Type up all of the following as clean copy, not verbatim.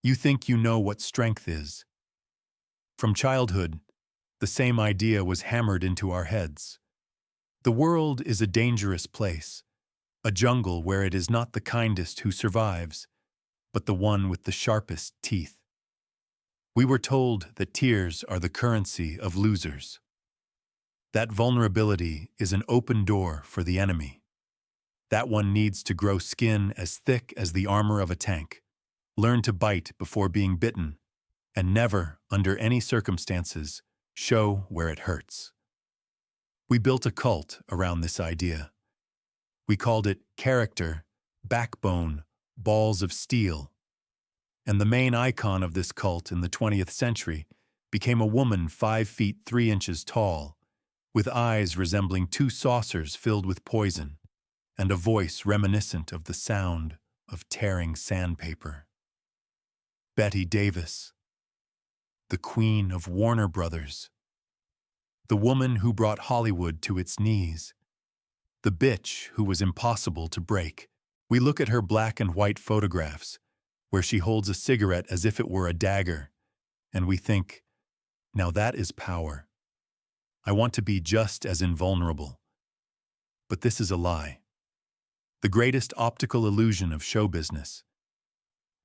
You think you know what strength is. From childhood, the same idea was hammered into our heads. The world is a dangerous place, a jungle where it is not the kindest who survives, but the one with the sharpest teeth. We were told that tears are the currency of losers. That vulnerability is an open door for the enemy. That one needs to grow skin as thick as the armor of a tank, learn to bite before being bitten, and never, under any circumstances, show where it hurts. We built a cult around this idea. We called it character, backbone, balls of steel. And the main icon of this cult in the 20th century became a woman 5 feet 3 inches tall, with eyes resembling 2 saucers filled with poison, and a voice reminiscent of the sound of tearing sandpaper. Bette Davis, the queen of Warner Brothers, the woman who brought Hollywood to its knees, the bitch who was impossible to break. We look at her black and white photographs, where she holds a cigarette as if it were a dagger, and we think, now that is power. I want to be just as invulnerable. But this is a lie. The greatest optical illusion of show business.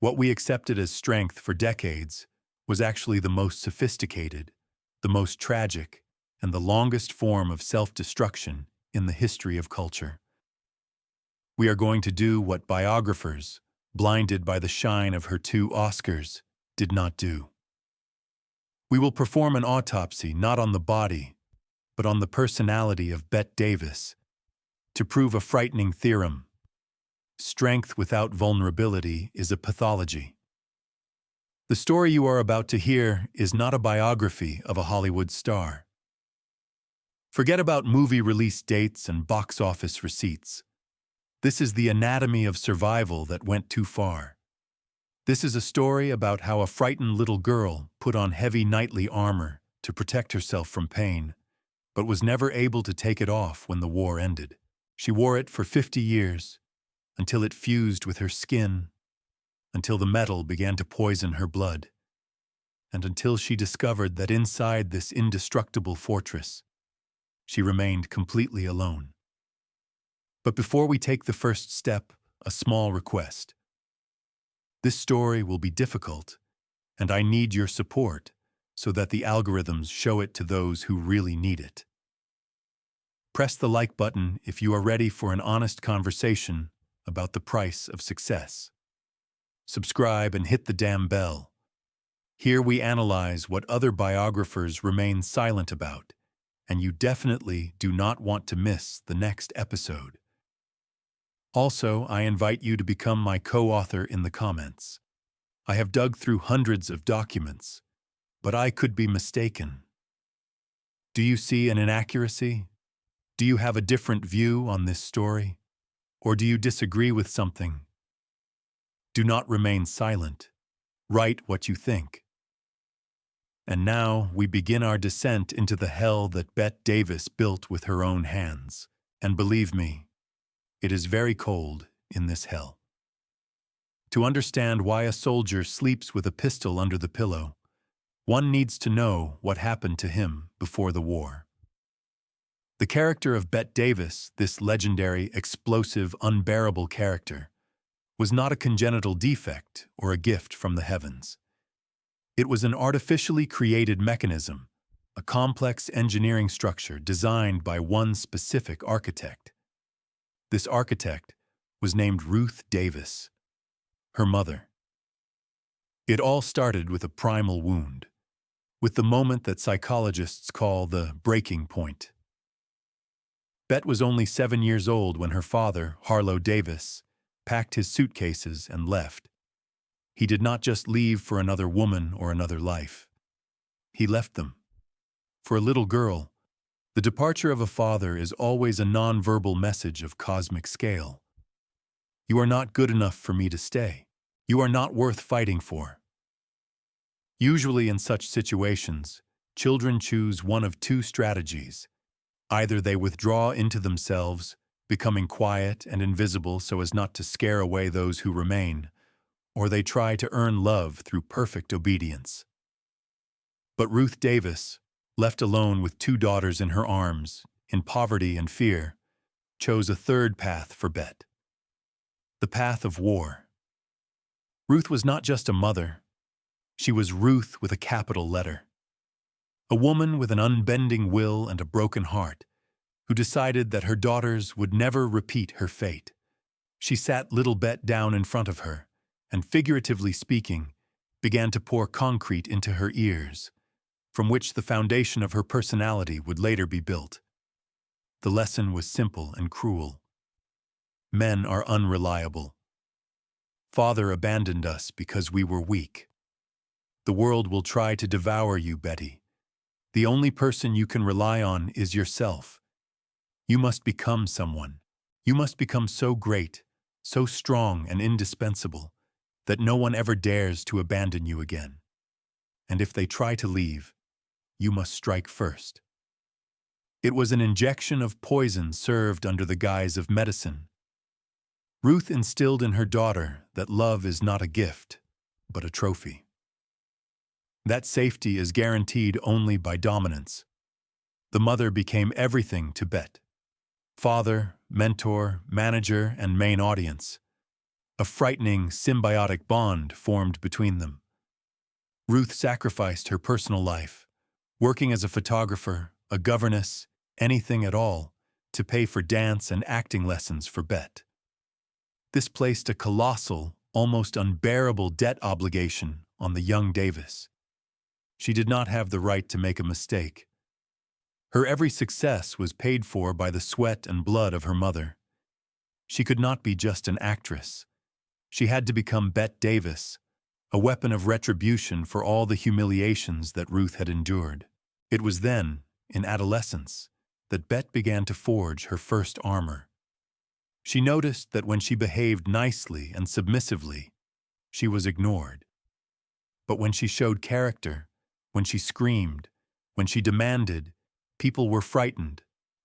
What we accepted as strength for decades was actually the most sophisticated, the most tragic, and the longest form of self-destruction in the history of culture. We are going to do what biographers, blinded by the shine of her 2 Oscars, did not do. We will perform an autopsy not on the body, but on the personality of Bette Davis, to prove a frightening theorem. Strength without vulnerability is a pathology. The story you are about to hear is not a biography of a Hollywood star. Forget about movie release dates and box office receipts. This is the anatomy of survival that went too far. This is a story about how a frightened little girl put on heavy knightly armor to protect herself from pain, but was never able to take it off when the war ended. She wore it for 50 years, until it fused with her skin, until the metal began to poison her blood, and until she discovered that inside this indestructible fortress, she remained completely alone. But before we take the first step, a small request. This story will be difficult, and I need your support so that the algorithms show it to those who really need it. Press the like button if you are ready for an honest conversation about the price of success. Subscribe and hit the damn bell. Here we analyze what other biographers remain silent about, and you definitely do not want to miss the next episode. Also, I invite you to become my co-author in the comments. I have dug through hundreds of documents, but I could be mistaken. Do you see an inaccuracy? Do you have a different view on this story? Or do you disagree with something? Do not remain silent. Write what you think. And now we begin our descent into the hell that Bette Davis built with her own hands. And believe me, it is very cold in this hell. To understand why a soldier sleeps with a pistol under the pillow, one needs to know what happened to him before the war. The character of Bette Davis, this legendary, explosive, unbearable character, was not a congenital defect or a gift from the heavens. It was an artificially created mechanism, a complex engineering structure designed by one specific architect. This architect was named Ruth Davis, her mother. It all started with a primal wound, with the moment that psychologists call the breaking point. Bette was only 7 years old when her father, Harlow Davis, packed his suitcases and left. He did not just leave for another woman or another life. He left them. For a little girl, the departure of a father is always a non-verbal message of cosmic scale. You are not good enough for me to stay. You are not worth fighting for. Usually in such situations, children choose one of 2 strategies. Either they withdraw into themselves, becoming quiet and invisible so as not to scare away those who remain, or they try to earn love through perfect obedience. But Ruth Davis, left alone with 2 daughters in her arms, in poverty and fear, chose a third path for Bette. The path of war. Ruth was not just a mother. She was Ruth with a capital letter. A woman with an unbending will and a broken heart, who decided that her daughters would never repeat her fate. She sat little Bette down in front of her, and figuratively speaking, began to pour concrete into her ears, from which the foundation of her personality would later be built. The lesson was simple and cruel. Men are unreliable. Father abandoned us because we were weak. The world will try to devour you, Betty. The only person you can rely on is yourself. You must become someone. You must become so great, so strong and indispensable, that no one ever dares to abandon you again. And if they try to leave, you must strike first. It was an injection of poison served under the guise of medicine. Ruth instilled in her daughter that love is not a gift, but a trophy. That safety is guaranteed only by dominance. The mother became everything to Bette. Father, mentor, manager, and main audience. A frightening, symbiotic bond formed between them. Ruth sacrificed her personal life, working as a photographer, a governess, anything at all, to pay for dance and acting lessons for Bette. This placed a colossal, almost unbearable debt obligation on the young Davis. She did not have the right to make a mistake. Her every success was paid for by the sweat and blood of her mother. She could not be just an actress. She had to become Bette Davis, a weapon of retribution for all the humiliations that Ruth had endured. It was then, in adolescence, that Bette began to forge her first armor. She noticed that when she behaved nicely and submissively, she was ignored. But when she showed character, when she screamed, when she demanded, people were frightened,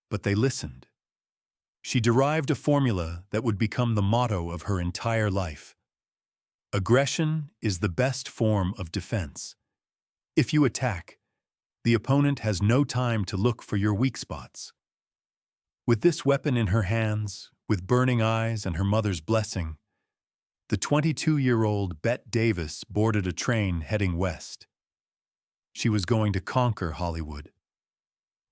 but they listened. She derived a formula that would become the motto of her entire life. Aggression is the best form of defense. If you attack, the opponent has no time to look for your weak spots. With this weapon in her hands, with burning eyes and her mother's blessing, the 22-year-old Bette Davis boarded a train heading west. She was going to conquer Hollywood.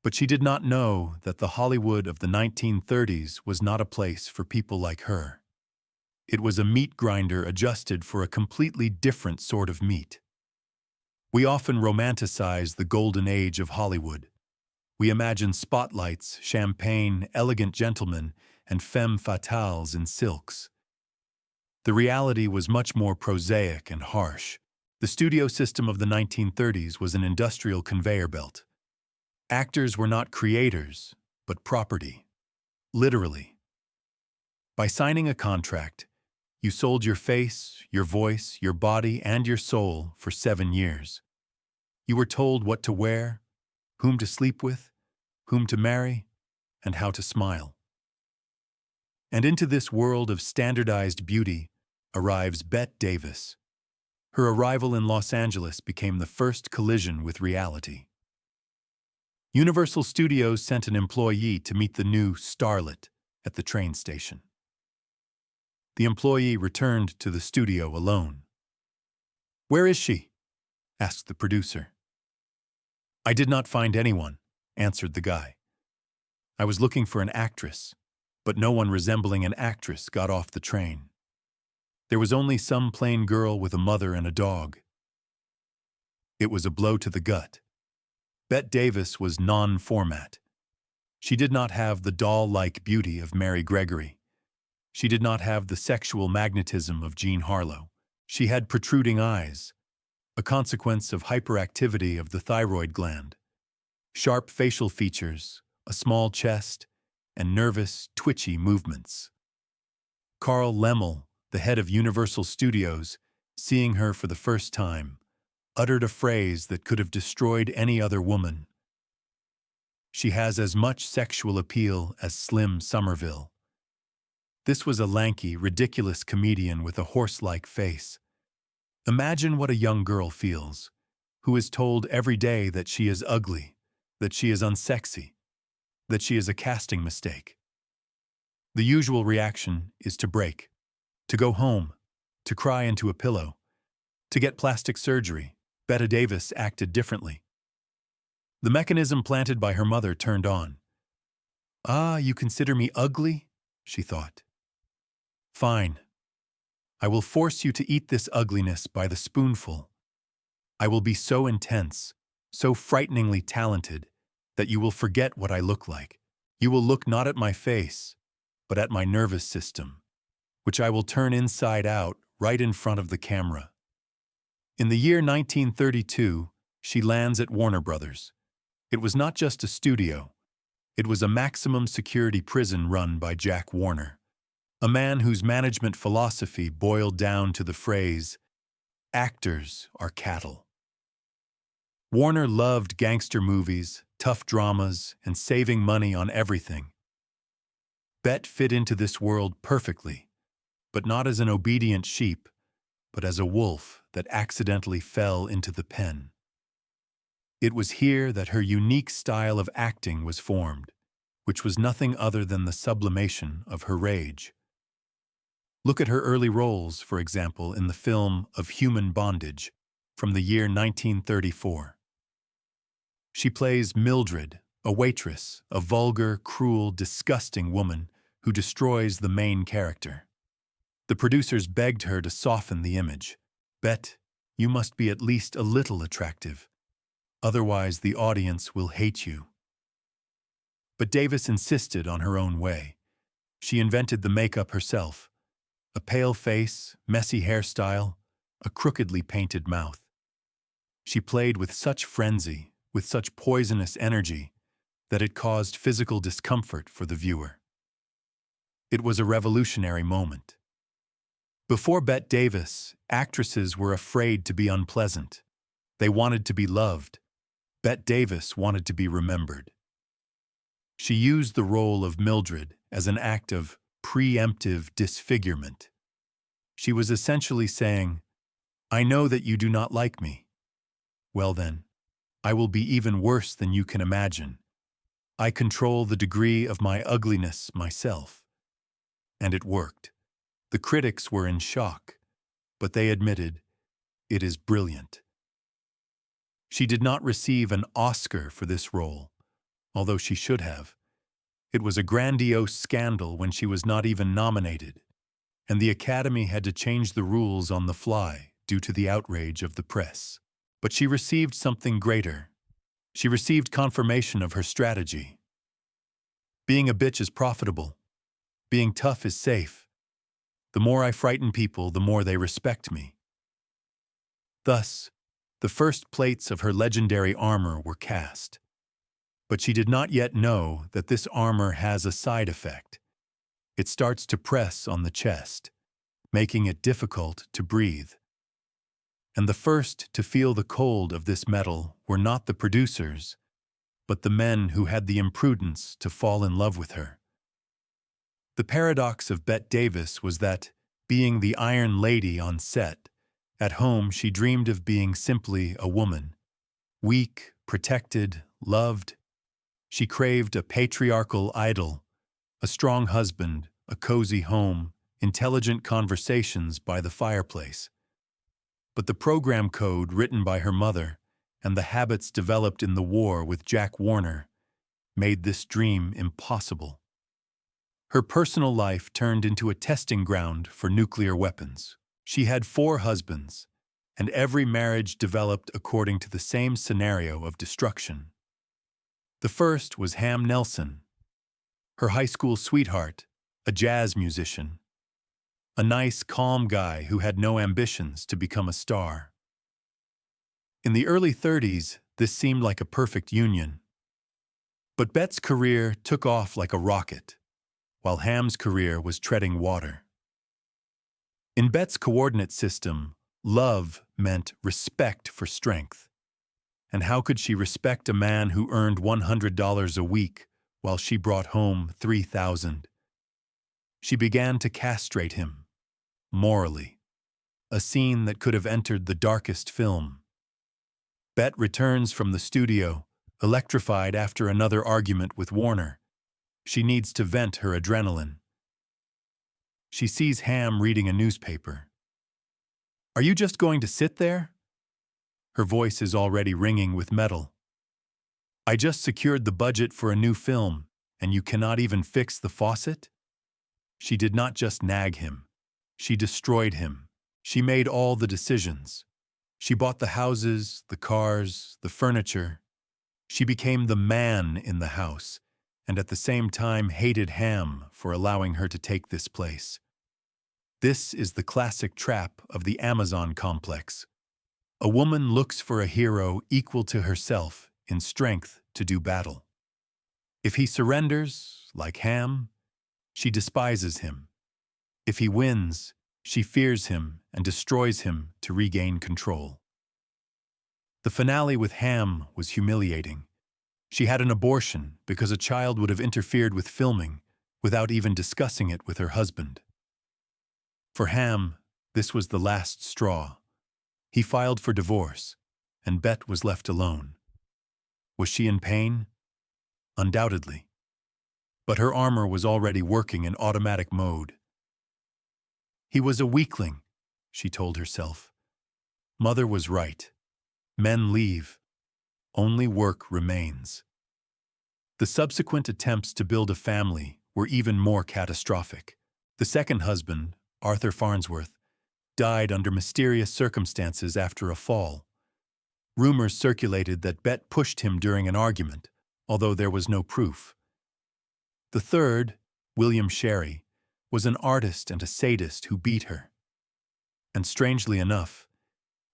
But she did not know that the Hollywood of the 1930s was not a place for people like her. It was a meat grinder adjusted for a completely different sort of meat. We often romanticize the golden age of Hollywood. We imagine spotlights, champagne, elegant gentlemen, and femme fatales in silks. The reality was much more prosaic and harsh. The studio system of the 1930s was an industrial conveyor belt. Actors were not creators, but property. Literally. By signing a contract, you sold your face, your voice, your body, and your soul for 7 years. You were told what to wear, whom to sleep with, whom to marry, and how to smile. And into this world of standardized beauty arrives Bette Davis. Her arrival in Los Angeles became the first collision with reality. Universal Studios sent an employee to meet the new starlet at the train station. The employee returned to the studio alone. "Where is she?" asked the producer. "I did not find anyone," answered the guy. "I was looking for an actress, but no one resembling an actress got off the train. There was only some plain girl with a mother and a dog." It was a blow to the gut. Bette Davis was non-format. She did not have the doll-like beauty of Mary Gregory. She did not have the sexual magnetism of Jean Harlow. She had protruding eyes, a consequence of hyperactivity of the thyroid gland, sharp facial features, a small chest, and nervous, twitchy movements. Carl Laemmle, the head of Universal Studios, seeing her for the first time, uttered a phrase that could have destroyed any other woman. "She has as much sexual appeal as Slim Somerville." This was a lanky, ridiculous comedian with a horse-like face. Imagine what a young girl feels, who is told every day that she is ugly, that she is unsexy, that she is a casting mistake. The usual reaction is to break, to go home, to cry into a pillow, to get plastic surgery. Bette Davis acted differently. The mechanism planted by her mother turned on. "Ah, you consider me ugly?" she thought. "Fine. I will force you to eat this ugliness by the spoonful. I will be so intense, so frighteningly talented, that you will forget what I look like. You will look not at my face, but at my nervous system, which I will turn inside out right in front of the camera." In the year 1932, she lands at Warner Brothers. It was not just a studio. It was a maximum security prison run by Jack Warner, a man whose management philosophy boiled down to the phrase, "Actors are cattle." Warner loved gangster movies, tough dramas, and saving money on everything. Bette fit into this world perfectly, but not as an obedient sheep, but as a wolf that accidentally fell into the pen. It was here that her unique style of acting was formed, which was nothing other than the sublimation of her rage. Look at her early roles, for example, in the film of Human Bondage from the year 1934. She plays Mildred, a waitress, a vulgar, cruel, disgusting woman who destroys the main character. The producers begged her to soften the image. "Bette, you must be at least a little attractive. Otherwise, the audience will hate you." But Davis insisted on her own way. She invented the makeup herself. A pale face, messy hairstyle, a crookedly painted mouth. She played with such frenzy, with such poisonous energy, that it caused physical discomfort for the viewer. It was a revolutionary moment. Before Bette Davis, actresses were afraid to be unpleasant. They wanted to be loved. Bette Davis wanted to be remembered. She used the role of Mildred as an act of preemptive disfigurement. She was essentially saying, "I know that you do not like me. Well then, I will be even worse than you can imagine. I control the degree of my ugliness myself." And it worked. The critics were in shock, but they admitted, "It is brilliant." She did not receive an Oscar for this role, although she should have. It was a grandiose scandal when she was not even nominated, and the Academy had to change the rules on the fly due to the outrage of the press. But she received something greater. She received confirmation of her strategy. Being a bitch is profitable. Being tough is safe. The more I frighten people, the more they respect me. Thus, the first plates of her legendary armor were cast. But she did not yet know that this armor has a side effect. It starts to press on the chest, making it difficult to breathe. And the first to feel the cold of this metal were not the producers, but the men who had the imprudence to fall in love with her. The paradox of Bette Davis was that, being the Iron Lady on set, at home she dreamed of being simply a woman. Weak, protected, loved. She craved a patriarchal idol, a strong husband, a cozy home, intelligent conversations by the fireplace. But the program code written by her mother and the habits developed in the war with Jack Warner made this dream impossible. Her personal life turned into a testing ground for nuclear weapons. She had 4 husbands, and every marriage developed according to the same scenario of destruction. The first was Ham Nelson, her high school sweetheart, a jazz musician. A nice, calm guy who had no ambitions to become a star. In the early 30s, this seemed like a perfect union. But Bette's career took off like a rocket, while Ham's career was treading water. In Bette's coordinate system, love meant respect for strength. And how could she respect a man who earned $100 a week while she brought home $3,000? She began to castrate him, morally. a scene that could have entered the darkest film. Bette returns from the studio, electrified after another argument with Warner. She needs to vent her adrenaline. She sees Ham reading a newspaper. "Are you just going to sit there?" Her voice is already ringing with metal. "I just secured the budget for a new film, and you cannot even fix the faucet?" She did not just nag him. She destroyed him. She made all the decisions. She bought the houses, the cars, the furniture. She became the man in the house, and at the same time hated Ham for allowing her to take this place. This is the classic trap of the Amazon complex. A woman looks for a hero equal to herself in strength to do battle. If he surrenders, like Ham, she despises him. If he wins, she fears him and destroys him to regain control. The finale with Ham was humiliating. She had an abortion because a child would have interfered with filming without even discussing it with her husband. For Ham, this was the last straw. He filed for divorce, and Bette was left alone. Was she in pain? Undoubtedly. But her armor was already working in automatic mode. He was a weakling, she told herself. Mother was right. Men leave. Only work remains. The subsequent attempts to build a family were even more catastrophic. The second husband, Arthur Farnsworth, died under mysterious circumstances after a fall. Rumors circulated that Bette pushed him during an argument, although there was no proof. The third, William Sherry, was an artist and a sadist who beat her. And strangely enough,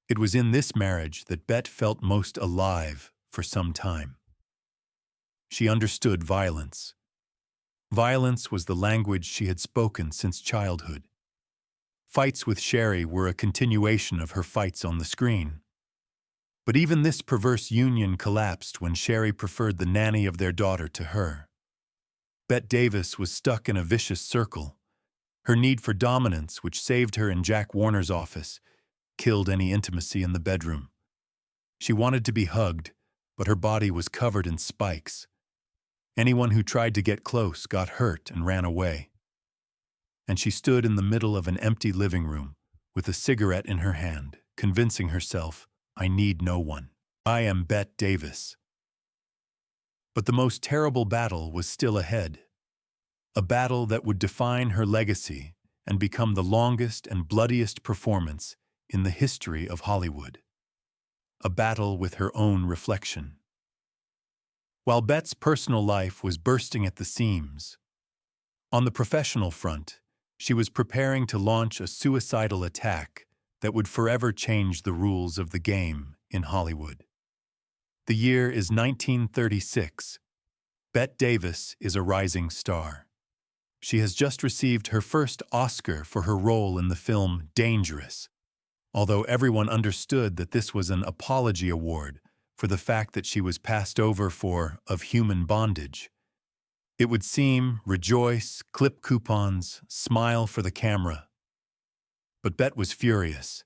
it was in this marriage that Bette felt most alive for some time. She understood violence. Violence was the language she had spoken since childhood. Fights with Sherry were a continuation of her fights on the screen. But even this perverse union collapsed when Sherry preferred the nanny of their daughter to her. Bette Davis was stuck in a vicious circle. Her need for dominance, which saved her in Jack Warner's office, killed any intimacy in the bedroom. She wanted to be hugged, but her body was covered in spikes. Anyone who tried to get close got hurt and ran away. And she stood in the middle of an empty living room, with a cigarette in her hand, convincing herself, "I need no one. I am Bette Davis." But the most terrible battle was still ahead. A battle that would define her legacy and become the longest and bloodiest performance in the history of Hollywood. A battle with her own reflection. While Bette's personal life was bursting at the seams, on the professional front, she was preparing to launch a suicidal attack that would forever change the rules of the game in Hollywood. The year is 1936. Bette Davis is a rising star. She has just received her first Oscar for her role in the film Dangerous, although everyone understood that this was an apology award for the fact that she was passed over for Of Human Bondage. It would seem, rejoice, clip coupons, smile for the camera. But Bette was furious.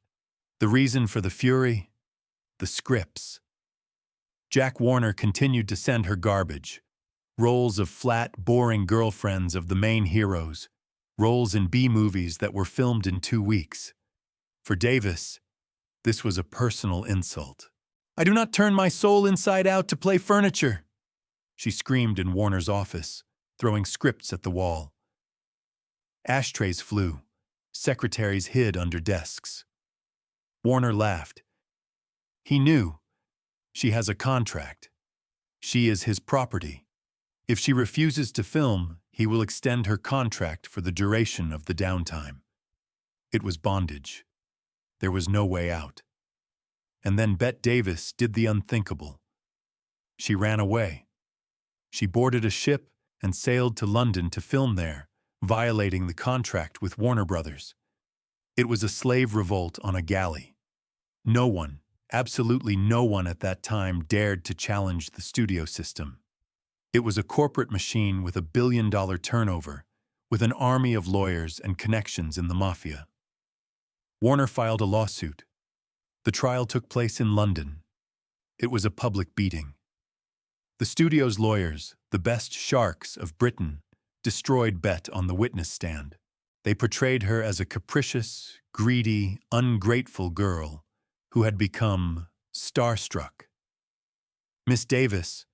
The reason for the fury? The scripts. Jack Warner continued to send her garbage. Roles of flat, boring girlfriends of the main heroes. Roles in B-movies that were filmed in 2 weeks. For Davis, this was a personal insult. "I do not turn my soul inside out to play furniture," she screamed in Warner's office, throwing scripts at the wall. Ashtrays flew. Secretaries hid under desks. Warner laughed. He knew. She has a contract. She is his property. If she refuses to film, he will extend her contract for the duration of the downtime. It was bondage. There was no way out. And then Bette Davis did the unthinkable. She ran away. She boarded a ship and sailed to London to film there, violating the contract with Warner Brothers. It was a slave revolt on a galley. No one, absolutely no one at that time dared to challenge the studio system. It was a corporate machine with $1 billion turnover, with an army of lawyers and connections in the mafia. Warner filed a lawsuit. The trial took place in London. It was a public beating. The studio's lawyers, the best sharks of Britain, destroyed Bette on the witness stand. They portrayed her as a capricious, greedy, ungrateful girl who had become starstruck. "Miss Davis,"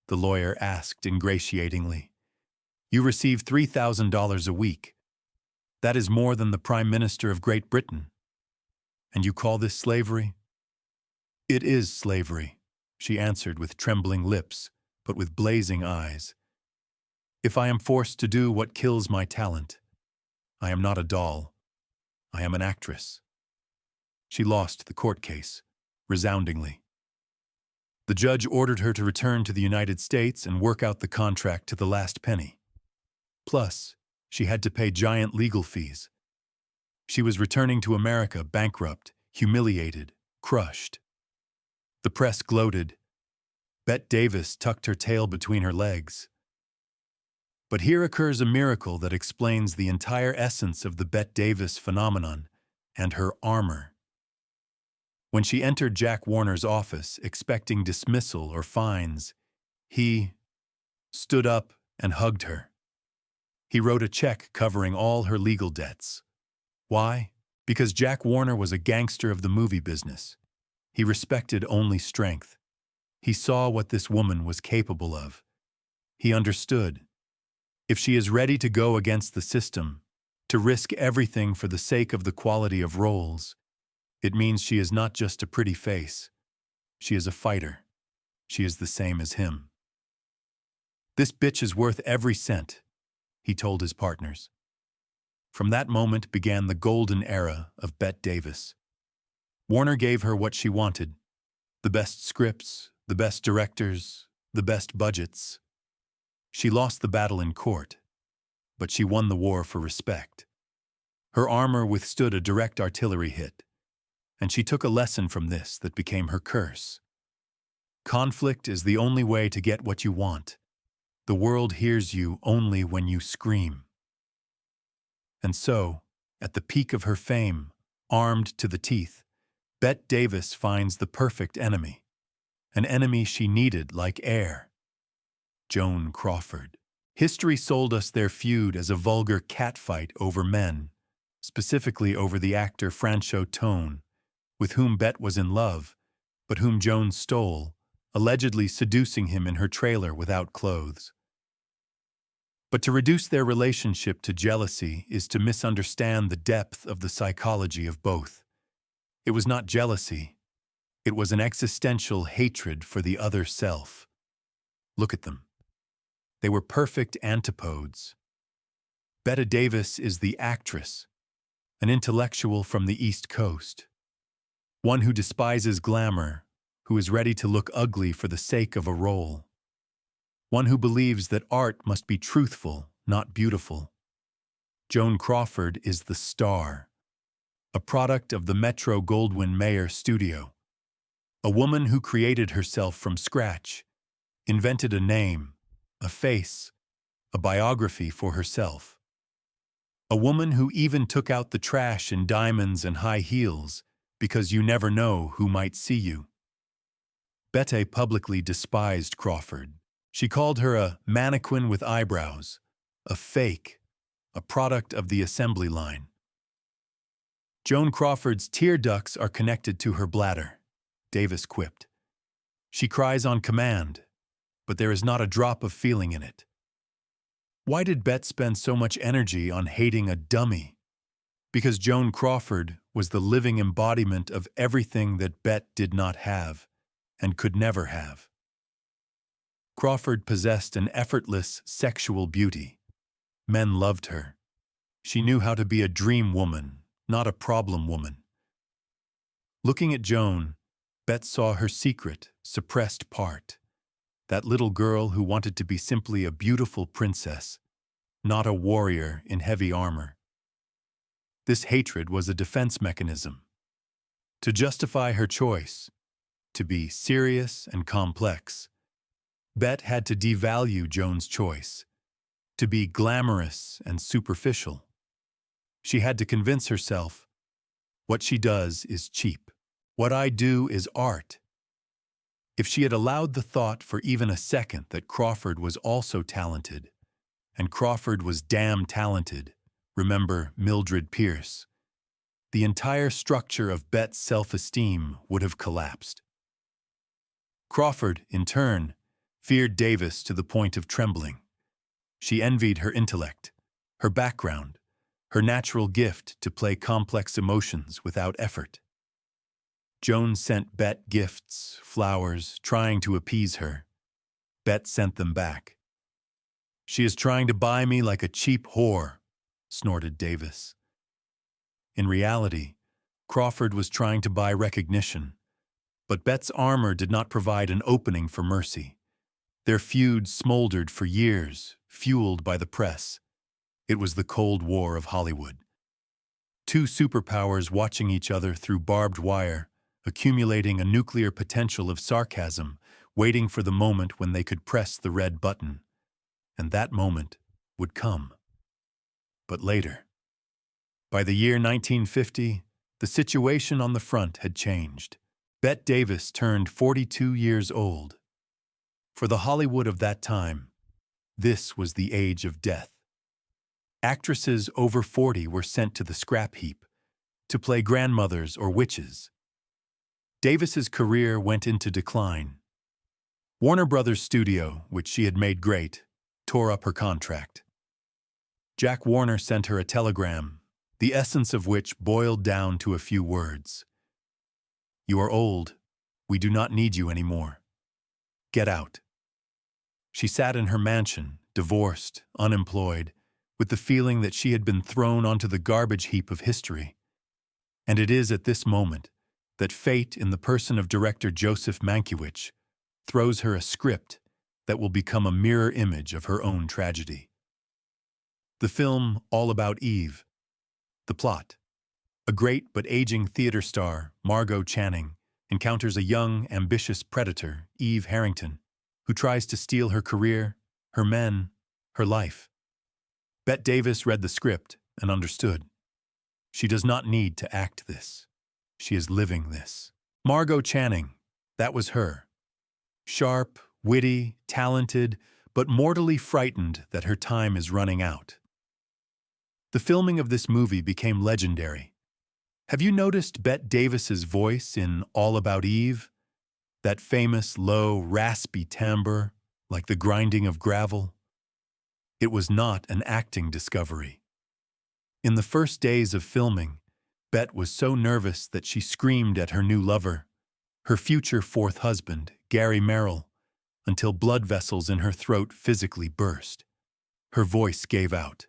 the lawyer asked ingratiatingly, "you receive $3,000 a week. That is more than the Prime Minister of Great Britain. And you call this slavery?" "It is slavery," she answered with trembling lips, but with blazing eyes. "If I am forced to do what kills my talent, I am not a doll. I am an actress." She lost the court case, resoundingly. The judge ordered her to return to the United States and work out the contract to the last penny. Plus, she had to pay giant legal fees. She was returning to America bankrupt, humiliated, crushed. The press gloated. Bette Davis tucked her tail between her legs. But here occurs a miracle that explains the entire essence of the Bette Davis phenomenon and her armor. When she entered Jack Warner's office expecting dismissal or fines, he stood up and hugged her. He wrote a check covering all her legal debts. Why? Because Jack Warner was a gangster of the movie business. He respected only strength. He saw what this woman was capable of. He understood. If she is ready to go against the system, to risk everything for the sake of the quality of roles, it means she is not just a pretty face. She is a fighter. She is the same as him. "This bitch is worth every cent," he told his partners. From that moment began the golden era of Bette Davis. Warner gave her what she wanted: the best scripts, the best directors, the best budgets. She lost the battle in court, but she won the war for respect. Her armor withstood a direct artillery hit, and she took a lesson from this that became her curse. Conflict is the only way to get what you want. The world hears you only when you scream. And so, at the peak of her fame, armed to the teeth, Bette Davis finds the perfect enemy, an enemy she needed like air: Joan Crawford. History sold us their feud as a vulgar catfight over men, specifically over the actor Franchot Tone, with whom Bette was in love, but whom Joan stole, allegedly seducing him in her trailer without clothes. But to reduce their relationship to jealousy is to misunderstand the depth of the psychology of both. It was not jealousy. It was an existential hatred for the other self. Look at them. They were perfect antipodes. Bette Davis is the actress, an intellectual from the East Coast, one who despises glamour, who is ready to look ugly for the sake of a role, one who believes that art must be truthful, not beautiful. Joan Crawford is the star, a product of the Metro-Goldwyn-Mayer studio, a woman who created herself from scratch, invented a name, a face, a biography for herself. A woman who even took out the trash in diamonds and high heels because you never know who might see you. Bette publicly despised Crawford. She called her a mannequin with eyebrows, a fake, a product of the assembly line. Joan Crawford's tear ducts are connected to her bladder, Davis quipped. She cries on command, but there is not a drop of feeling in it. Why did Bette spend so much energy on hating a dummy? Because Joan Crawford was the living embodiment of everything that Bette did not have and could never have. Crawford possessed an effortless sexual beauty. Men loved her. She knew how to be a dream woman, not a problem woman. Looking at Joan, Bette saw her secret, suppressed part. That little girl who wanted to be simply a beautiful princess, not a warrior in heavy armor. This hatred was a defense mechanism. To justify her choice, to be serious and complex, Bette had to devalue Joan's choice, to be glamorous and superficial. She had to convince herself, What she does is cheap. What I do is art. If she had allowed the thought for even a second that Crawford was also talented, and Crawford was damn talented, remember Mildred Pierce, the entire structure of Bette's self-esteem would have collapsed. Crawford, in turn, feared Davis to the point of trembling. She envied her intellect, her background, her natural gift to play complex emotions without effort. Joan sent Bette gifts, flowers, trying to appease her. Bette sent them back. "She is trying to buy me like a cheap whore," snorted Davis. In reality, Crawford was trying to buy recognition, but Bette's armor did not provide an opening for mercy. Their feud smoldered for years, fueled by the press. It was the Cold War of Hollywood. Two superpowers watching each other through barbed wire, accumulating a nuclear potential of sarcasm, waiting for the moment when they could press the red button. And that moment would come. But later. By the year 1950, the situation on the front had changed. Bette Davis turned 42 years old. For the Hollywood of that time, this was the age of death. Actresses over 40 were sent to the scrap heap to play grandmothers or witches. Davis's career went into decline. Warner Brothers' studio, which she had made great, tore up her contract. Jack Warner sent her a telegram, the essence of which boiled down to a few words. "You are old. We do not need you anymore. Get out." She sat in her mansion, divorced, unemployed, with the feeling that she had been thrown onto the garbage heap of history. And it is at this moment that fate, in the person of director Joseph Mankiewicz, throws her a script that will become a mirror image of her own tragedy. The film All About Eve. The plot. A great but aging theater star, Margot Channing, encounters a young, ambitious predator, Eve Harrington, who tries to steal her career, her men, her life. Bette Davis read the script and understood. She does not need to act this. She is living this. Margot Channing, that was her. Sharp, witty, talented, but mortally frightened that her time is running out. The filming of this movie became legendary. Have you noticed Bette Davis's voice in All About Eve? That famous, low, raspy timbre, like the grinding of gravel? It was not an acting discovery. In the first days of filming, Bette was so nervous that she screamed at her new lover, her future fourth husband, Gary Merrill, until blood vessels in her throat physically burst. Her voice gave out.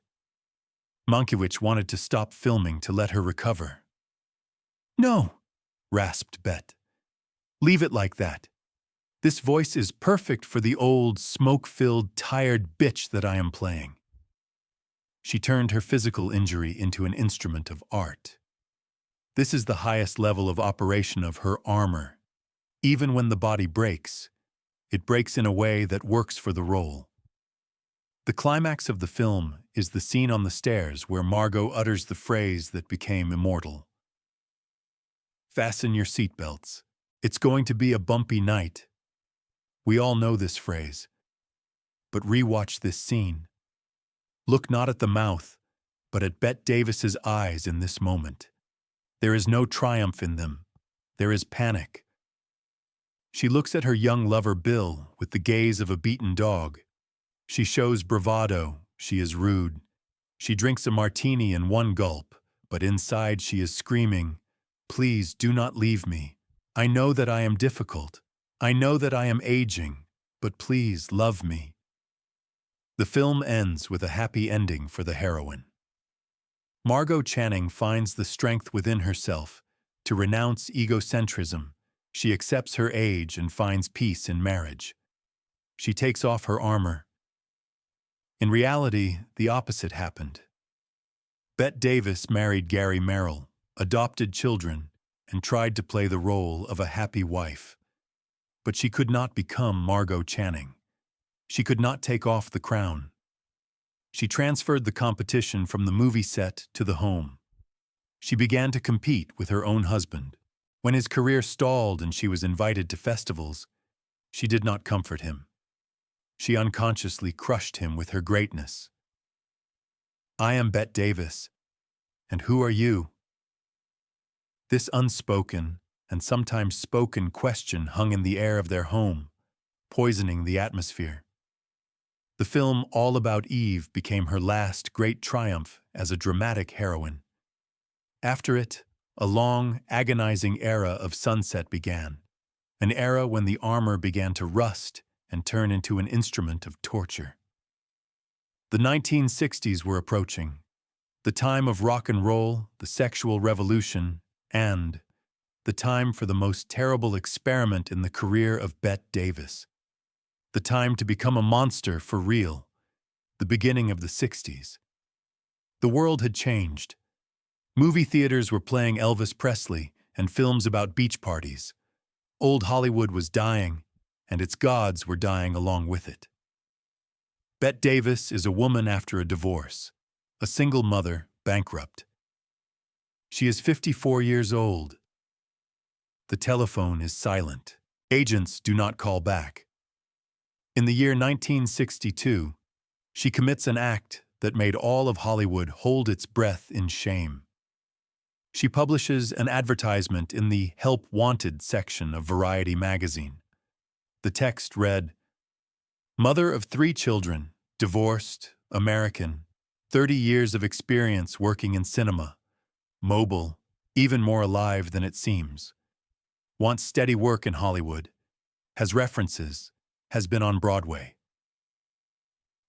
Mankiewicz wanted to stop filming to let her recover. "No," rasped Bette. "Leave it like that. This voice is perfect for the old, smoke-filled, tired bitch that I am playing." She turned her physical injury into an instrument of art. This is the highest level of operation of her armor. Even when the body breaks, it breaks in a way that works for the role. The climax of the film is the scene on the stairs where Margot utters the phrase that became immortal. "Fasten your seatbelts. It's going to be a bumpy night." We all know this phrase. But rewatch this scene. Look not at the mouth, but at Bette Davis's eyes in this moment. There is no triumph in them. There is panic. She looks at her young lover Bill with the gaze of a beaten dog. She shows bravado. She is rude. She drinks a martini in one gulp, but inside she is screaming, "Please do not leave me. I know that I am difficult. I know that I am aging, but please love me." The film ends with a happy ending for the heroine. Margot Channing finds the strength within herself to renounce egocentrism. She accepts her age and finds peace in marriage. She takes off her armor. In reality, the opposite happened. Bette Davis married Gary Merrill, adopted children, and tried to play the role of a happy wife. But she could not become Margot Channing. She could not take off the crown. She transferred the competition from the movie set to the home. She began to compete with her own husband. When his career stalled and she was invited to festivals, she did not comfort him. She unconsciously crushed him with her greatness. "I am Bette Davis, and who are you?" This unspoken and sometimes spoken question hung in the air of their home, poisoning the atmosphere. The film All About Eve became her last great triumph as a dramatic heroine. After it, a long, agonizing era of sunset began, an era when the armor began to rust and turn into an instrument of torture. The 1960s were approaching, the time of rock and roll, the sexual revolution, and the time for the most terrible experiment in the career of Bette Davis. The time to become a monster for real, the beginning of the 60s. The world had changed. Movie theaters were playing Elvis Presley and films about beach parties. Old Hollywood was dying, and its gods were dying along with it. Bette Davis is a woman after a divorce, a single mother, bankrupt. She is 54 years old. The telephone is silent. Agents do not call back. In the year 1962, she commits an act that made all of Hollywood hold its breath in shame. She publishes an advertisement in the Help Wanted section of Variety magazine. The text read, "Mother of 3 children, divorced, American, 30 years of experience working in cinema, mobile, even more alive than it seems. Wants steady work in Hollywood, has references, has been on Broadway."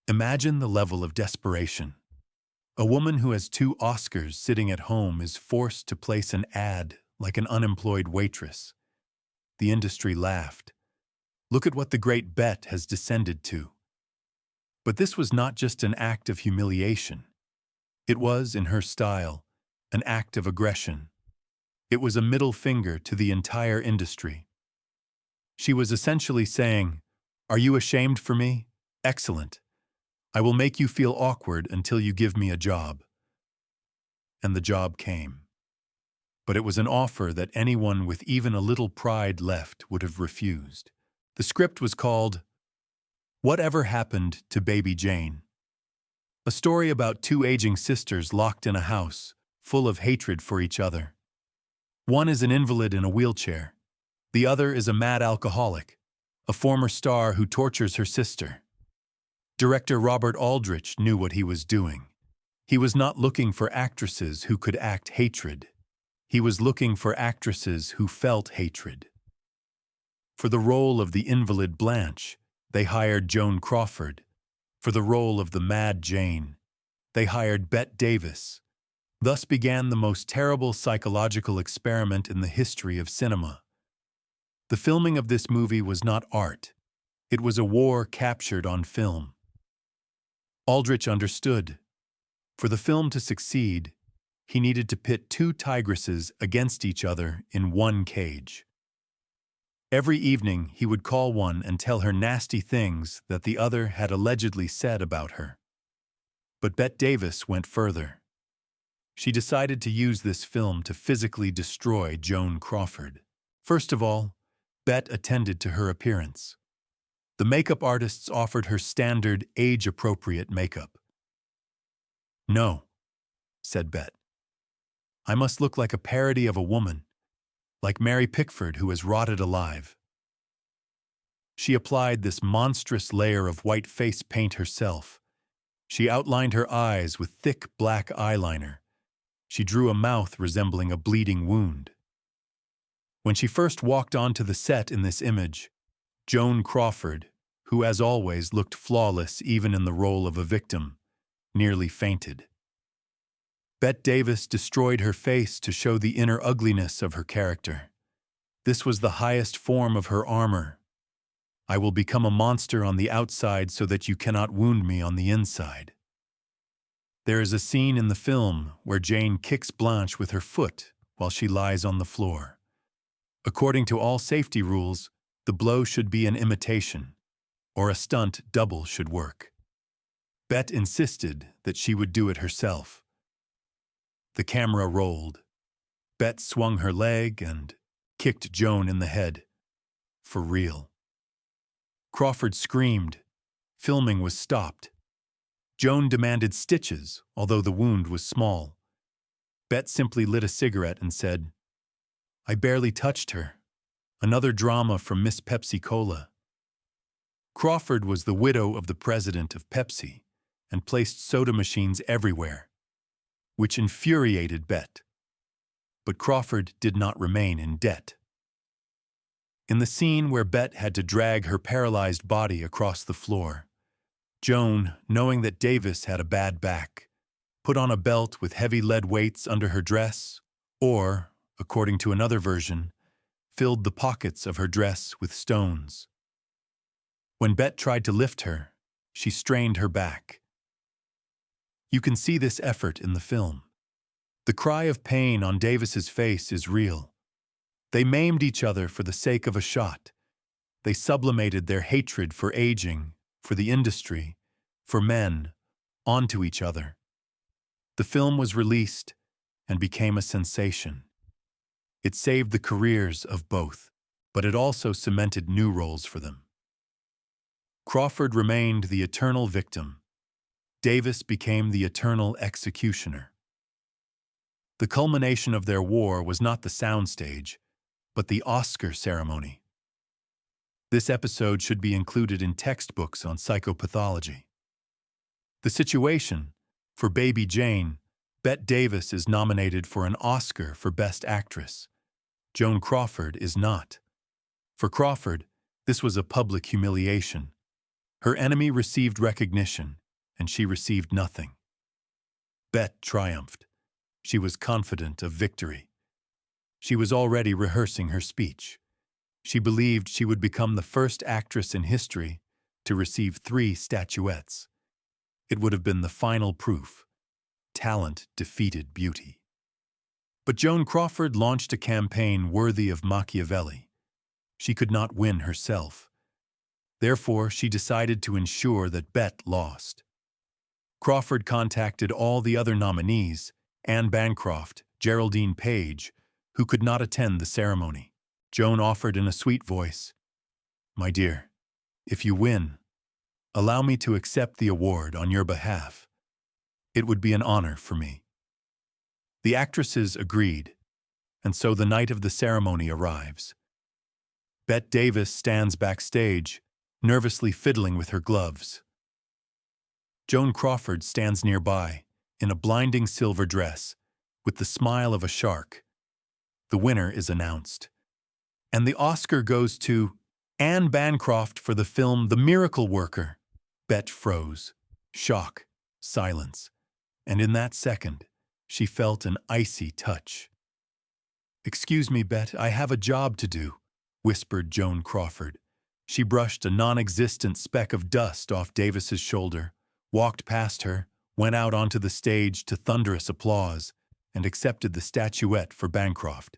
Imagine the level of desperation. A woman who has 2 Oscars sitting at home is forced to place an ad like an unemployed waitress. The industry laughed. Look at what the great Bette has descended to. But this was not just an act of humiliation. It was, in her style, an act of aggression. It was a middle finger to the entire industry. She was essentially saying, "Are you ashamed for me? Excellent. I will make you feel awkward until you give me a job." And the job came. But it was an offer that anyone with even a little pride left would have refused. The script was called Whatever Happened to Baby Jane? A story about 2 aging sisters locked in a house, full of hatred for each other. One is an invalid in a wheelchair. The other is a mad alcoholic, a former star who tortures her sister. Director Robert Aldrich knew what he was doing. He was not looking for actresses who could act hatred. He was looking for actresses who felt hatred. For the role of the invalid Blanche, they hired Joan Crawford. For the role of the mad Jane, they hired Bette Davis. Thus began the most terrible psychological experiment in the history of cinema. The filming of this movie was not art. It was a war captured on film. Aldrich understood. For the film to succeed, he needed to pit 2 tigresses against each other in one cage. Every evening, he would call one and tell her nasty things that the other had allegedly said about her. But Bette Davis went further. She decided to use this film to physically destroy Joan Crawford. First of all, Bette attended to her appearance. The makeup artists offered her standard, age-appropriate makeup. "No," said Bette. "I must look like a parody of a woman, like Mary Pickford who has rotted alive." She applied this monstrous layer of white face paint herself. She outlined her eyes with thick black eyeliner. She drew a mouth resembling a bleeding wound. When she first walked onto the set in this image, Joan Crawford, who as always looked flawless even in the role of a victim, nearly fainted. Bette Davis destroyed her face to show the inner ugliness of her character. This was the highest form of her armor. "I will become a monster on the outside so that you cannot wound me on the inside." There is a scene in the film where Jane kicks Blanche with her foot while she lies on the floor. According to all safety rules, the blow should be an imitation, or a stunt double should work. Bette insisted that she would do it herself. The camera rolled. Bette swung her leg and kicked Joan in the head. For real. Crawford screamed. Filming was stopped. Joan demanded stitches, although the wound was small. Bette simply lit a cigarette and said, "I barely touched her." Another drama from Miss Pepsi-Cola. Crawford was the widow of the president of Pepsi and placed soda machines everywhere, which infuriated Bette. But Crawford did not remain in debt. In the scene where Bette had to drag her paralyzed body across the floor, Joan, knowing that Davis had a bad back, put on a belt with heavy lead weights under her dress, or, according to another version, filled the pockets of her dress with stones. When Bette tried to lift her, she strained her back. You can see this effort in the film. The cry of pain on Davis's face is real. They maimed each other for the sake of a shot. They sublimated their hatred for aging, for the industry, for men, onto each other. The film was released and became a sensation. It saved the careers of both, but it also cemented new roles for them. Crawford remained the eternal victim. Davis became the eternal executioner. The culmination of their war was not the soundstage, but the Oscar ceremony. This episode should be included in textbooks on psychopathology. The situation: for Baby Jane, Bette Davis is nominated for an Oscar for Best Actress. Joan Crawford is not. For Crawford, this was a public humiliation. Her enemy received recognition, and she received nothing. Bette triumphed. She was confident of victory. She was already rehearsing her speech. She believed she would become the first actress in history to receive 3 statuettes. It would have been the final proof. Talent defeated beauty. But Joan Crawford launched a campaign worthy of Machiavelli. She could not win herself. Therefore, she decided to ensure that Bette lost. Crawford contacted all the other nominees, Anne Bancroft, Geraldine Page, who could not attend the ceremony. Joan offered in a sweet voice, "My dear, if you win, allow me to accept the award on your behalf. It would be an honor for me." The actresses agreed, and so the night of the ceremony arrives. Bette Davis stands backstage, nervously fiddling with her gloves. Joan Crawford stands nearby, in a blinding silver dress, with the smile of a shark. The winner is announced. And the Oscar goes to Anne Bancroft for the film The Miracle Worker. Bette froze. Shock. Silence. And in that second, she felt an icy touch. "Excuse me, Bette, I have a job to do," whispered Joan Crawford. She brushed a non-existent speck of dust off Davis's shoulder, walked past her, went out onto the stage to thunderous applause, and accepted the statuette for Bancroft.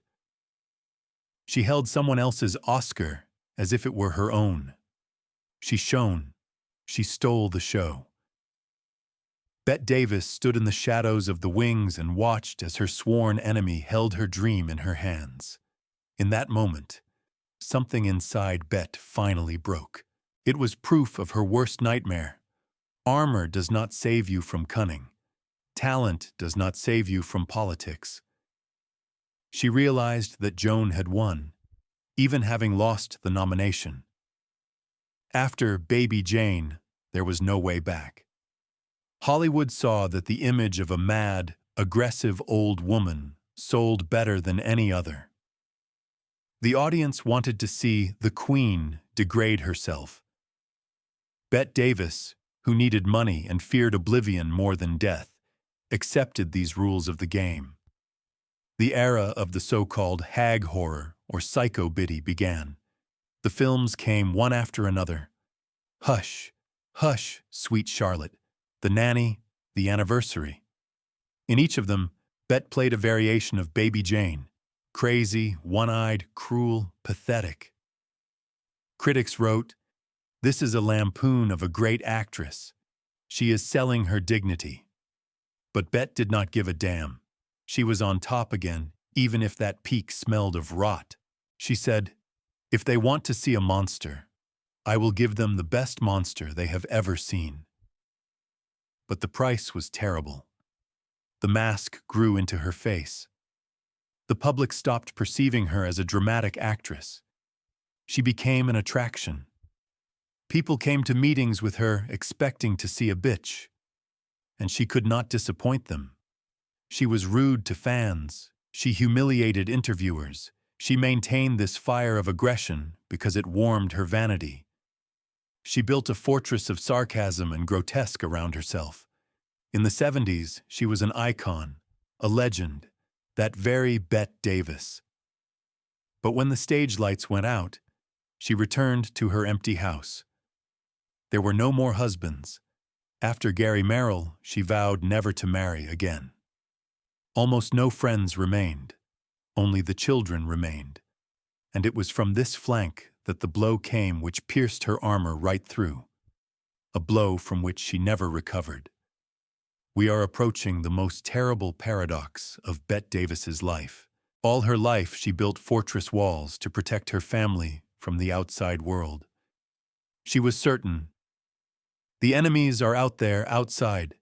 She held someone else's Oscar as if it were her own. She shone. She stole the show. Bette Davis stood in the shadows of the wings and watched as her sworn enemy held her dream in her hands. In that moment, something inside Bette finally broke. It was proof of her worst nightmare. Armor does not save you from cunning. Talent does not save you from politics. She realized that Joan had won, even having lost the nomination. After Baby Jane, there was no way back. Hollywood saw that the image of a mad, aggressive old woman sold better than any other. The audience wanted to see the Queen degrade herself. Bette Davis, who needed money and feared oblivion more than death, accepted these rules of the game. The era of the so-called hag horror or psycho biddy began. The films came one after another. Hush, Hush, Sweet Charlotte, The Nanny, The Anniversary. In each of them, Bette played a variation of Baby Jane, crazy, one-eyed, cruel, pathetic. Critics wrote, "This is a lampoon of a great actress. She is selling her dignity." But Bette did not give a damn. She was on top again, even if that peak smelled of rot. She said, "If they want to see a monster, I will give them the best monster they have ever seen." But the price was terrible. The mask grew into her face. The public stopped perceiving her as a dramatic actress. She became an attraction. People came to meetings with her expecting to see a bitch, and she could not disappoint them. She was rude to fans. She humiliated interviewers. She maintained this fire of aggression because it warmed her vanity. She built a fortress of sarcasm and grotesque around herself. In the 70s, she was an icon, a legend, that very Bette Davis. But when the stage lights went out, she returned to her empty house. There were no more husbands. After Gary Merrill, she vowed never to marry again. Almost no friends remained. Only the children remained. And it was from this flank that the blow came which pierced her armor right through. A blow from which she never recovered. We are approaching the most terrible paradox of Bette Davis's life. All her life she built fortress walls to protect her family from the outside world. She was certain, "The enemies are out there, outside.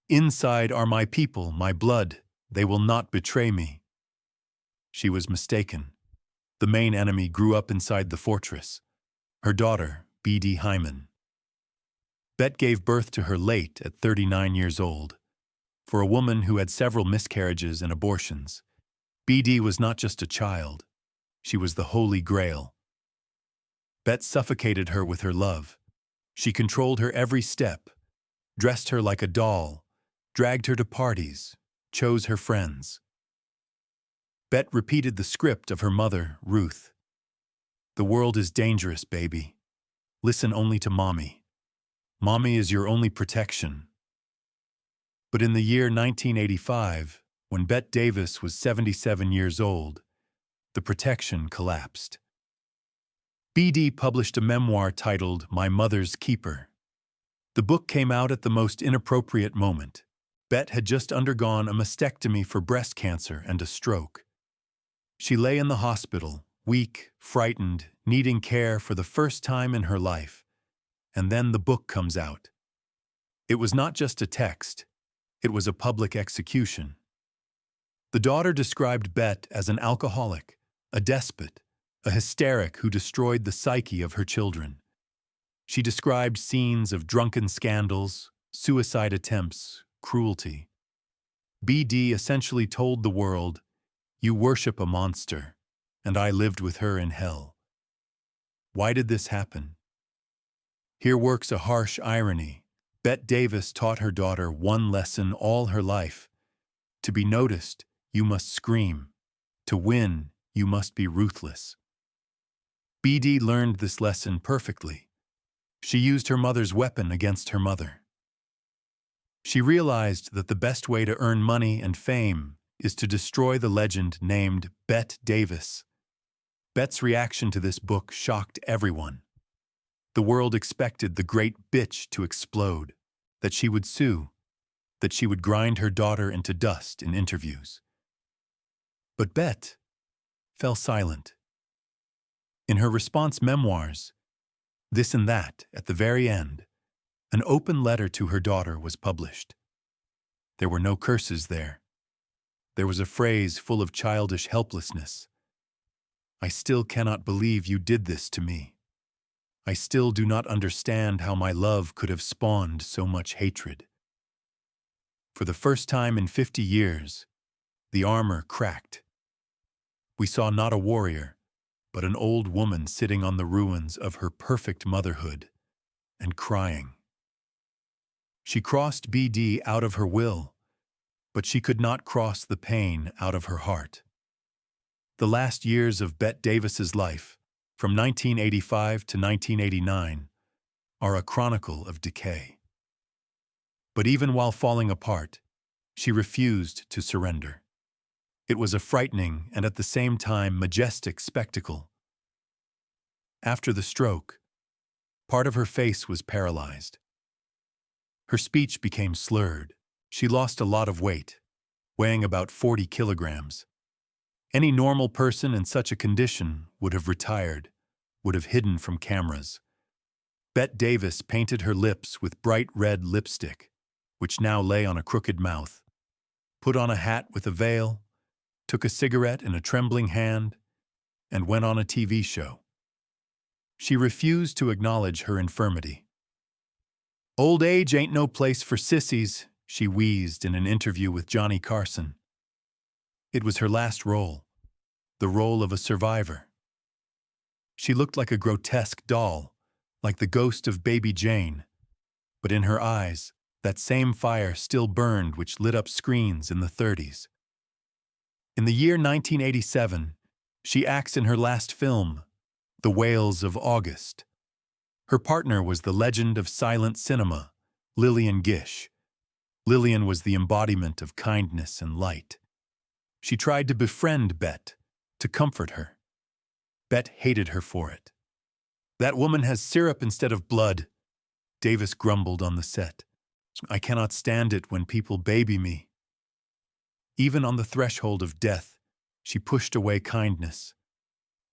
Inside are my people, my blood. They will not betray me." She was mistaken. The main enemy grew up inside the fortress. Her daughter, B.D. Hyman. Bette gave birth to her late at 39 years old. For a woman who had several miscarriages and abortions, B.D. was not just a child. She was the Holy Grail. Bette suffocated her with her love. She controlled her every step, dressed her like a doll, dragged her to parties, chose her friends. Bette repeated the script of her mother, Ruth. "The world is dangerous, baby. Listen only to mommy. Mommy is your only protection." But in the year 1985, when Bette Davis was 77 years old, the protection collapsed. B.D. published a memoir titled My Mother's Keeper. The book came out at the most inappropriate moment. Bette had just undergone a mastectomy for breast cancer and a stroke. She lay in the hospital, weak, frightened, needing care for the first time in her life. And then the book comes out. It was not just a text. It was a public execution. The daughter described Bette as an alcoholic, a despot, a hysteric who destroyed the psyche of her children. She described scenes of drunken scandals, suicide attempts, cruelty. B.D. essentially told the world, "You worship a monster, and I lived with her in hell." Why did this happen? Here works a harsh irony. Bette Davis taught her daughter one lesson all her life. To be noticed, you must scream. To win, you must be ruthless. B.D. learned this lesson perfectly. She used her mother's weapon against her mother. She realized that the best way to earn money and fame is to destroy the legend named Bette Davis. Bette's reaction to this book shocked everyone. The world expected the great bitch to explode, that she would sue, that she would grind her daughter into dust in interviews. But Bette fell silent. In her response memoirs, This and That, at the very end, an open letter to her daughter was published. There were no curses there. There was a phrase full of childish helplessness. "I still cannot believe you did this to me. I still do not understand how my love could have spawned so much hatred." For the first time in 50 years, the armor cracked. We saw not a warrior, but an old woman sitting on the ruins of her perfect motherhood and crying. She crossed B.D. out of her will, but she could not cross the pain out of her heart. The last years of Bette Davis's life, from 1985 to 1989, are a chronicle of decay. But even while falling apart, she refused to surrender. It was a frightening and at the same time majestic spectacle. After the stroke, part of her face was paralyzed. Her speech became slurred. She lost a lot of weight. weighing about 40 kilograms. Any normal person in such a condition would have retired, would have hidden from cameras. Bette Davis painted her lips with bright red lipstick, which now lay on a crooked mouth, put on a hat with a veil, took a cigarette in a trembling hand, and went on a TV show. She refused to acknowledge her infirmity. "Old age ain't no place for sissies," she wheezed in an interview with Johnny Carson. It was her last role, the role of a survivor. She looked like a grotesque doll, like the ghost of baby Jane, but in her eyes, that same fire still burned which lit up screens in the 30s. In the year 1987, she acts in her last film, The Whales of August. Her partner was the legend of silent cinema, Lillian Gish. Lillian was the embodiment of kindness and light. She tried to befriend Bette, to comfort her. Bette hated her for it. "That woman has syrup instead of blood," Davis grumbled on the set. "I cannot stand it when people baby me." Even on the threshold of death, she pushed away kindness.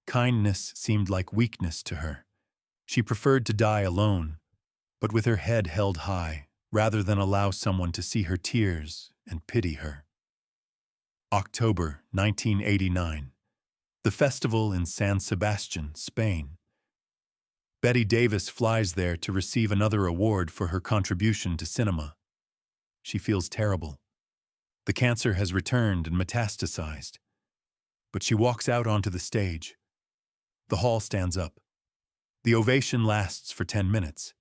Kindness seemed like weakness to her. She preferred to die alone, but with her head held high, rather than allow someone to see her tears and pity her. October 1989. The festival in San Sebastian, Spain. Bette Davis flies there to receive another award for her contribution to cinema. She feels terrible. The cancer has returned and metastasized. But she walks out onto the stage. The hall stands up. The ovation lasts for 10 minutes.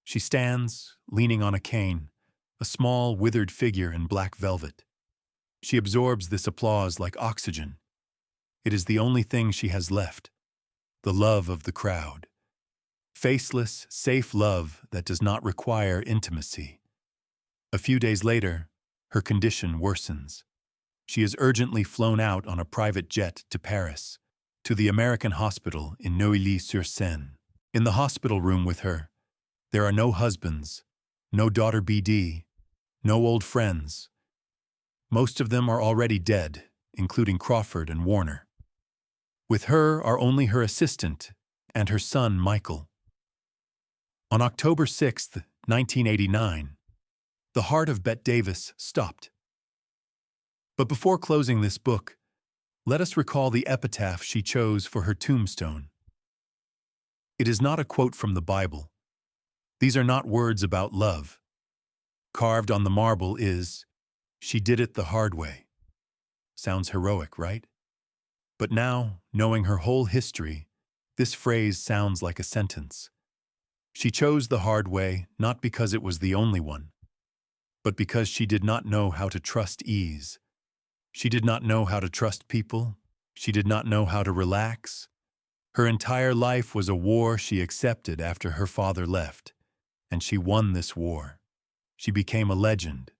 She stands, leaning on a cane, a small, withered figure in black velvet. She absorbs this applause like oxygen. It is the only thing she has left, the love of the crowd. Faceless, safe love that does not require intimacy. A few days later, her condition worsens. She is urgently flown out on a private jet to Paris, to the American hospital in Neuilly-sur-Seine. In the hospital room with her, there are no husbands, no daughter BD, no old friends. Most of them are already dead, including Crawford and Warner. With her are only her assistant and her son, Michael. On October 6, 1989, the heart of Bette Davis stopped. But before closing this book, let us recall the epitaph she chose for her tombstone. It is not a quote from the Bible. These are not words about love. Carved on the marble is, "She did it the hard way." Sounds heroic, right? But now, knowing her whole history, this phrase sounds like a sentence. She chose the hard way not because it was the only one, but because she did not know how to trust ease. She did not know how to trust people. She did not know how to relax. Her entire life was a war she accepted after her father left, and she won this war. She became a legend.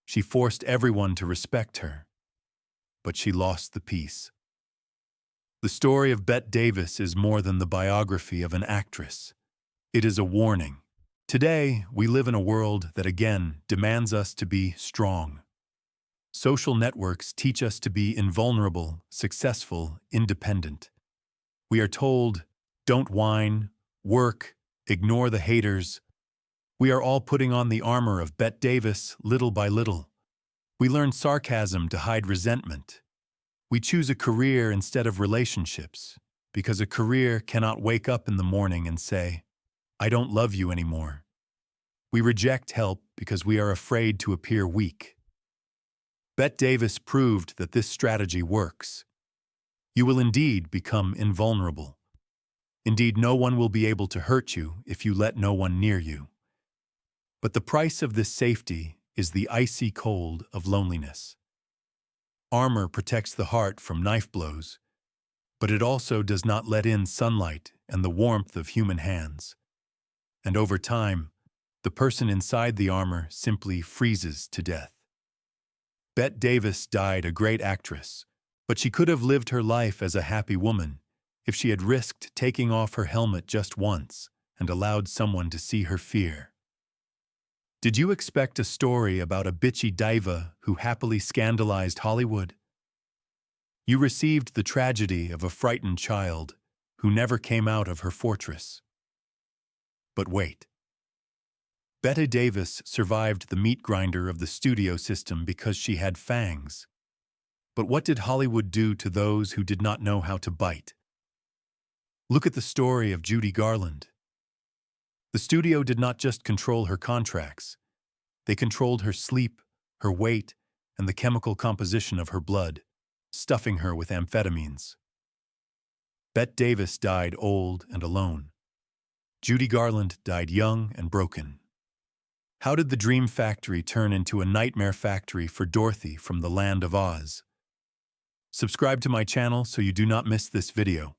She forced everyone to respect her, but she lost the peace. The story of Bette Davis is more than the biography of an actress. It is a warning. Today, we live in a world that again demands us to be strong. Social networks teach us to be invulnerable, successful, independent. We are told, don't whine, work, ignore the haters. We are all putting on the armor of Bette Davis little by little. We learn sarcasm to hide resentment. We choose a career instead of relationships, because a career cannot wake up in the morning and say, "I don't love you anymore." We reject help because we are afraid to appear weak. Bette Davis proved that this strategy works. You will indeed become invulnerable. Indeed, no one will be able to hurt you if you let no one near you. But the price of this safety is the icy cold of loneliness. Armor protects the heart from knife blows, but it also does not let in sunlight and the warmth of human hands. And over time, the person inside the armor simply freezes to death. Bette Davis died a great actress, but she could have lived her life as a happy woman if she had risked taking off her helmet just once and allowed someone to see her fear. Did you expect a story about a bitchy diva who happily scandalized Hollywood? You received the tragedy of a frightened child who never came out of her fortress. But wait. Bette Davis survived the meat grinder of the studio system because she had fangs. But what did Hollywood do to those who did not know how to bite? Look at the story of Judy Garland. The studio did not just control her contracts. They controlled her sleep, her weight, and the chemical composition of her blood, stuffing her with amphetamines. Bette Davis died old and alone. Judy Garland died young and broken. How did the dream factory turn into a nightmare factory for Dorothy from the land of Oz? Subscribe to my channel so you do not miss this video.